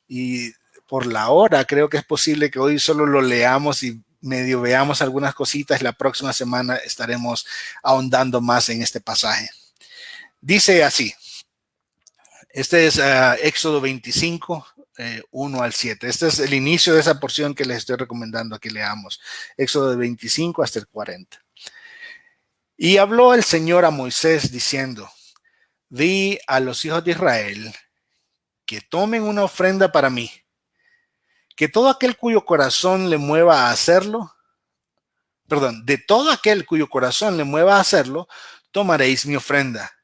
Y por la hora creo que es posible que hoy solo lo leamos y medio veamos algunas cositas. La próxima semana estaremos ahondando más en este pasaje. Dice así. Este es Éxodo 25, 1 al 7. Este es el inicio de esa porción que les estoy recomendando que leamos. Éxodo 25 hasta el 40. Y habló el Señor a Moisés diciendo, di a los hijos de Israel que tomen una ofrenda para mí, que todo aquel cuyo corazón le mueva a hacerlo, de todo aquel cuyo corazón le mueva a hacerlo, tomaréis mi ofrenda.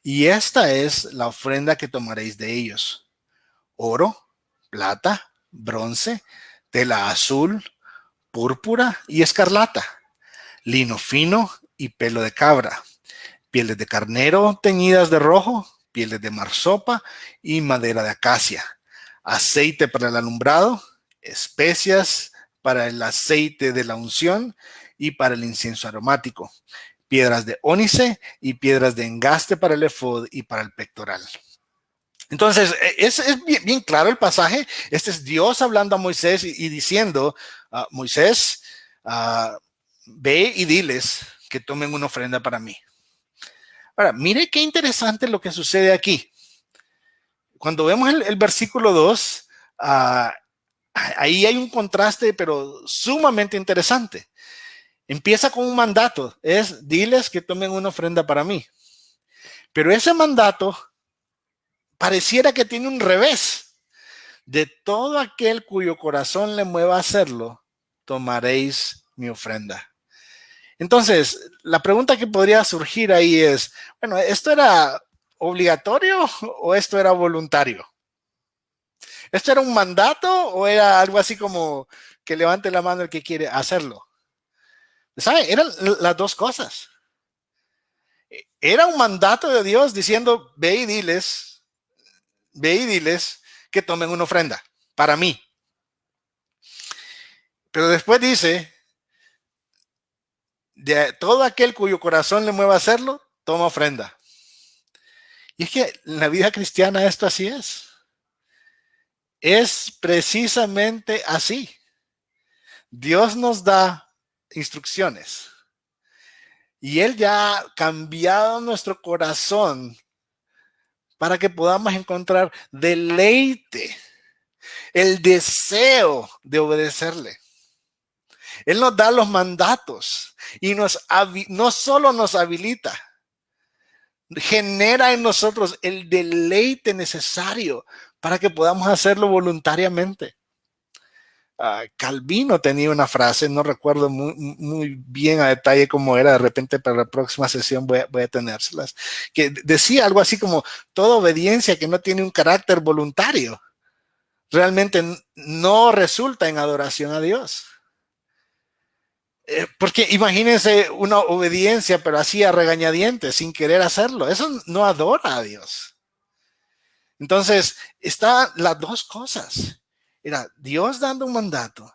Y esta es la ofrenda que tomaréis de ellos: oro, plata, bronce, tela azul, púrpura y escarlata, lino fino y pelo de cabra, pieles de carnero teñidas de rojo, pieles de marsopa y madera de acacia, aceite para el alumbrado, especias para el aceite de la unción y para el incienso aromático, piedras de ónice y piedras de engaste para el efod y para el pectoral. Entonces, es bien claro el pasaje. Este es Dios hablando a Moisés y diciendo, Moisés, ve y diles que tomen una ofrenda para mí. Ahora, mire qué interesante lo que sucede aquí. Cuando vemos el versículo 2, ahí hay un contraste, pero sumamente interesante. Empieza con un mandato, es diles que tomen una ofrenda para mí. Pero ese mandato pareciera que tiene un revés. De todo aquel cuyo corazón le mueva a hacerlo, tomaréis mi ofrenda. Entonces, la pregunta que podría surgir ahí es, bueno, ¿esto era obligatorio o esto era voluntario? ¿Esto era un mandato o era algo así como que levante la mano el que quiere hacerlo? ¿Sabe? Eran las dos cosas. Era un mandato de Dios diciendo, ve y diles que tomen una ofrenda para mí. Pero después dice, de todo aquel cuyo corazón le mueva a hacerlo, toma ofrenda. Y es que en la vida cristiana esto así es. Es precisamente así. Dios nos da instrucciones y Él ya ha cambiado nuestro corazón para que podamos encontrar deleite, el deseo de obedecerle. Él nos da los mandatos y no solo nos habilita, genera en nosotros el deleite necesario para que podamos hacerlo voluntariamente. Calvino tenía una frase, no recuerdo muy bien a detalle cómo era, de repente para la próxima sesión voy a tenérselas, que decía algo así como: toda obediencia que no tiene un carácter voluntario realmente no resulta en adoración a Dios. Porque imagínense una obediencia, pero así a regañadientes, sin querer hacerlo. Eso no adora a Dios. Entonces, están las dos cosas. Era Dios dando un mandato,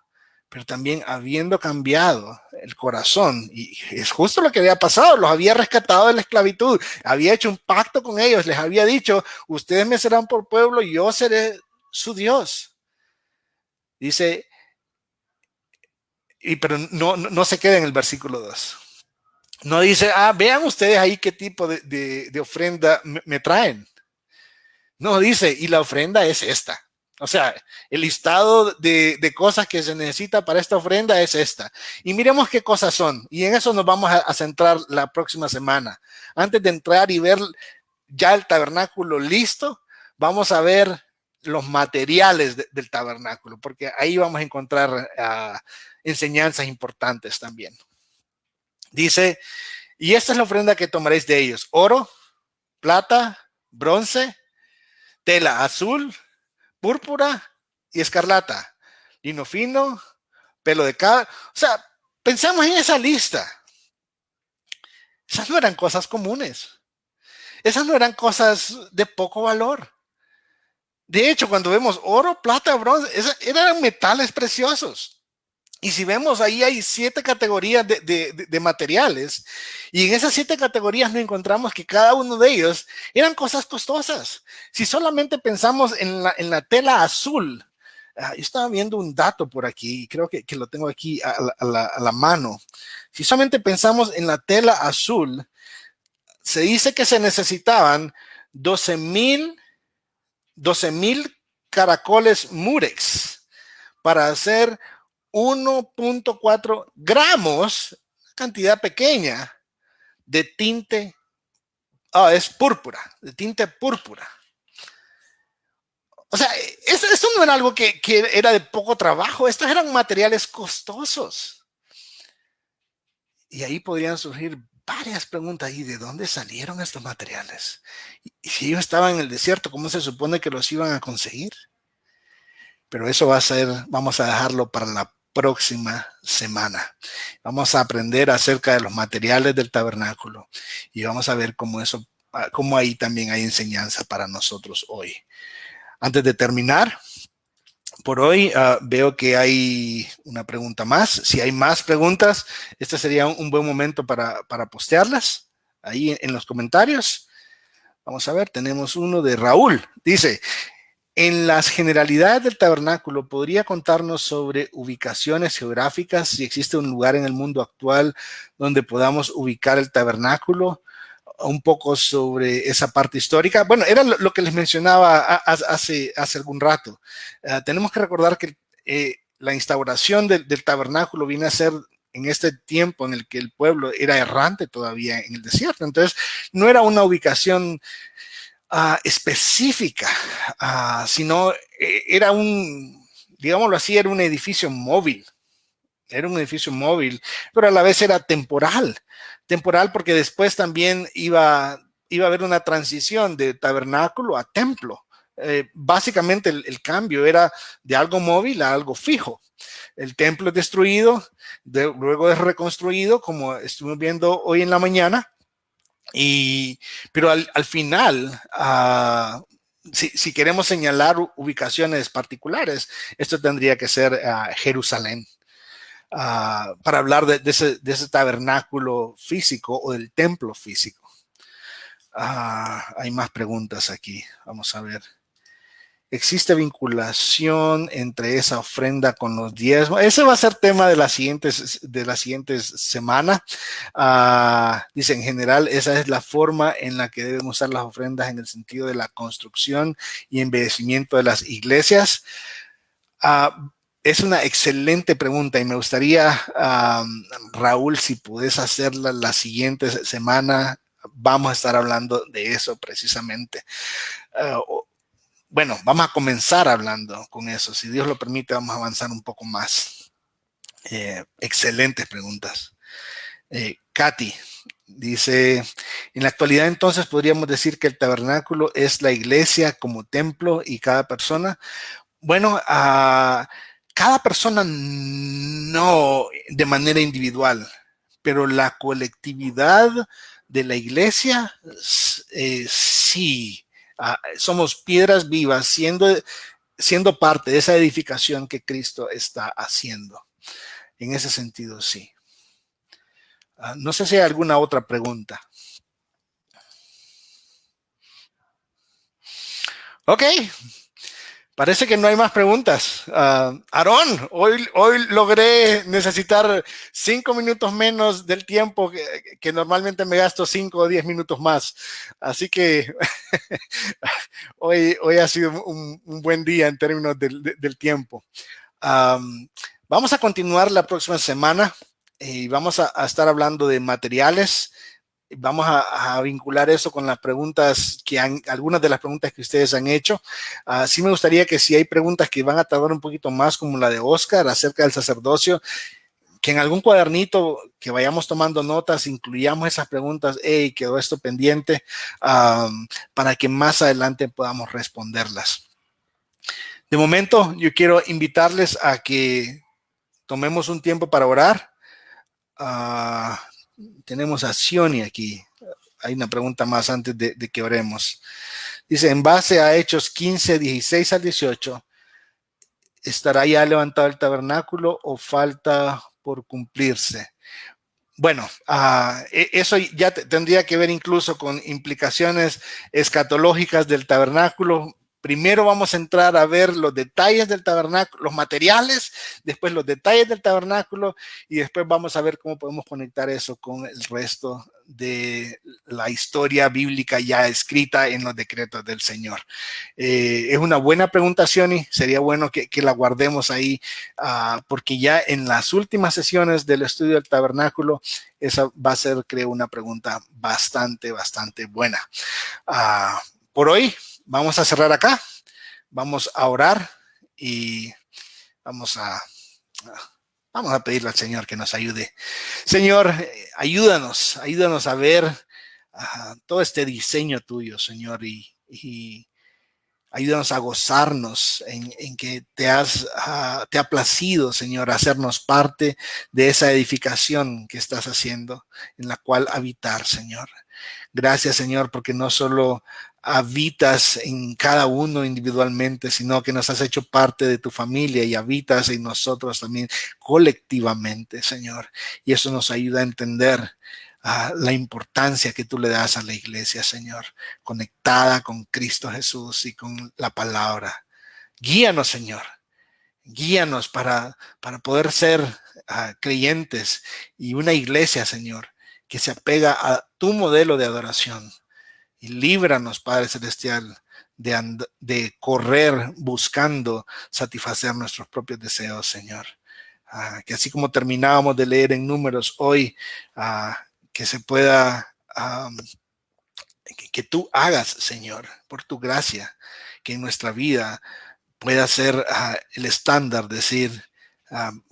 pero también habiendo cambiado el corazón. Y es justo lo que había pasado. Los había rescatado de la esclavitud. Había hecho un pacto con ellos. Les había dicho: ustedes me serán por pueblo y yo seré su Dios. Dice, pero no se queda en el versículo 2. No dice: vean ustedes ahí qué tipo de ofrenda me traen. No, dice: y la ofrenda es esta. O sea, el listado de cosas que se necesita para esta ofrenda es esta. Y miremos qué cosas son. Y en eso nos vamos a centrar la próxima semana. Antes de entrar y ver ya el tabernáculo listo, vamos a ver los materiales del tabernáculo, porque ahí vamos a encontrar enseñanzas importantes también. Dice: y esta es la ofrenda que tomaréis de ellos: oro, plata, bronce, tela azul, púrpura y escarlata, lino fino, pelo de cabra. O sea, pensamos en esa lista. Esas no eran cosas comunes. Esas no eran cosas de poco valor. De hecho, cuando vemos oro, plata, bronce, eran metales preciosos. Y si vemos ahí, hay 7 categorías de materiales, y en esas 7 categorías nos encontramos que cada uno de ellos eran cosas costosas. Si solamente pensamos en la tela azul, yo estaba viendo un dato por aquí, y creo que lo tengo aquí a la mano. Si solamente pensamos en la tela azul, se dice que se necesitaban 12,000 caracoles murex para hacer 1.4 gramos, cantidad pequeña, de tinte, es púrpura, de tinte púrpura. O sea, esto no era algo que era de poco trabajo, estos eran materiales costosos. Y ahí podrían surgir varias preguntas: ¿y de dónde salieron estos materiales? Y si ellos estaban en el desierto, ¿cómo se supone que los iban a conseguir? Pero eso vamos a dejarlo para la próxima semana. Vamos a aprender acerca de los materiales del tabernáculo y vamos a ver cómo ahí también hay enseñanza para nosotros hoy. Antes de terminar, por hoy veo que hay una pregunta más. Si hay más preguntas, este sería un buen momento para postearlas ahí en los comentarios. Vamos a ver, tenemos uno de Raúl. Dice: en las generalidades del tabernáculo, ¿podría contarnos sobre ubicaciones geográficas? Si existe un lugar en el mundo actual donde podamos ubicar el tabernáculo, un poco sobre esa parte histórica. Bueno, era lo que les mencionaba hace algún rato. Tenemos que recordar que la instauración del tabernáculo viene a ser en este tiempo en el que el pueblo era errante todavía en el desierto. Entonces, no era una ubicación específica, sino era digámoslo así, era un edificio móvil. Era un edificio móvil, pero a la vez era temporal. Temporal porque después también iba a haber una transición de tabernáculo a templo. Básicamente el cambio era de algo móvil a algo fijo. El templo es destruido, luego es reconstruido, como estuvimos viendo hoy en la mañana. Pero al final, si queremos señalar ubicaciones particulares, esto tendría que ser Jerusalén, para hablar de ese tabernáculo físico o del templo físico. Hay más preguntas aquí, vamos a ver. ¿Existe vinculación entre esa ofrenda con los diezmos? Ese va a ser tema de las siguientes semanas. Dice: en general, esa es la forma en la que deben usar las ofrendas en el sentido de la construcción y embellecimiento de las iglesias. Es una excelente pregunta y me gustaría, Raúl, si puedes hacerla la siguiente semana, vamos a estar hablando de eso precisamente. Bueno, vamos a comenzar hablando con eso. Si Dios lo permite, vamos a avanzar un poco más. Excelentes preguntas. Katy dice, en la actualidad entonces podríamos decir que el tabernáculo es la iglesia como templo y cada persona. Bueno, cada persona no de manera individual, pero la colectividad de la iglesia sí. Somos piedras vivas siendo parte de esa edificación que Cristo está haciendo. En ese sentido, sí. No sé si hay alguna otra pregunta. Ok. Parece que no hay más preguntas. Aarón, hoy logré necesitar 5 minutos menos del tiempo que normalmente me gasto 5 o 10 minutos más. Así que hoy ha sido un buen día en términos del tiempo. Vamos a continuar la próxima semana y vamos a estar hablando de materiales. Vamos a vincular eso con las preguntas algunas de las preguntas que ustedes han hecho. Sí me gustaría que si hay preguntas que van a tardar un poquito más, como la de Oscar acerca del sacerdocio, que en algún cuadernito que vayamos tomando notas, incluyamos esas preguntas, quedó esto pendiente, para que más adelante podamos responderlas. De momento, yo quiero invitarles a que tomemos un tiempo para orar. Tenemos a Sioni aquí. Hay una pregunta más antes de que oremos. Dice, en base a Hechos 15, 16 al 18, ¿estará ya levantado el tabernáculo o falta por cumplirse? Bueno, eso ya tendría que ver incluso con implicaciones escatológicas del tabernáculo. Primero vamos a entrar a ver los detalles del tabernáculo, los materiales, después los detalles del tabernáculo y después vamos a ver cómo podemos conectar eso con el resto de la historia bíblica ya escrita en los decretos del Señor. Es una buena pregunta, Sioni. Sería bueno que la guardemos ahí, porque ya en las últimas sesiones del estudio del tabernáculo, esa va a ser, creo, una pregunta bastante buena. Por hoy vamos a cerrar acá, vamos a orar y vamos a pedirle al Señor que nos ayude. Señor, ayúdanos a ver todo este diseño tuyo, Señor, y ayúdanos a gozarnos en que te ha placido, Señor, hacernos parte de esa edificación que estás haciendo, en la cual habitar, Señor. Gracias, Señor, porque no solo habitas en cada uno individualmente, sino que nos has hecho parte de tu familia y habitas en nosotros también colectivamente, Señor. Y eso nos ayuda a entender la importancia que tú le das a la iglesia, Señor, conectada con Cristo Jesús y con la palabra. Guíanos, Señor. Guíanos para poder ser creyentes y una iglesia, Señor, que se apega a tu modelo de adoración. Y líbranos, Padre Celestial, de correr buscando satisfacer nuestros propios deseos, Señor. Que así como terminábamos de leer en Números hoy, que se pueda, que tú hagas, Señor, por tu gracia, que en nuestra vida pueda ser el estándar, decir,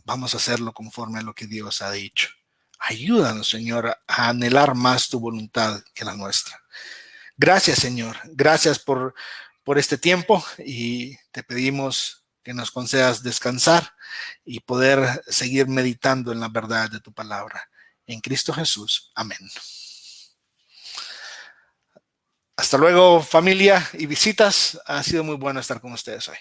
vamos a hacerlo conforme a lo que Dios ha dicho. Ayúdanos, Señor, a anhelar más tu voluntad que la nuestra. Gracias, Señor. Gracias por este tiempo y te pedimos que nos concedas descansar y poder seguir meditando en la verdad de tu palabra. En Cristo Jesús. Amén. Hasta luego, familia y visitas. Ha sido muy bueno estar con ustedes hoy.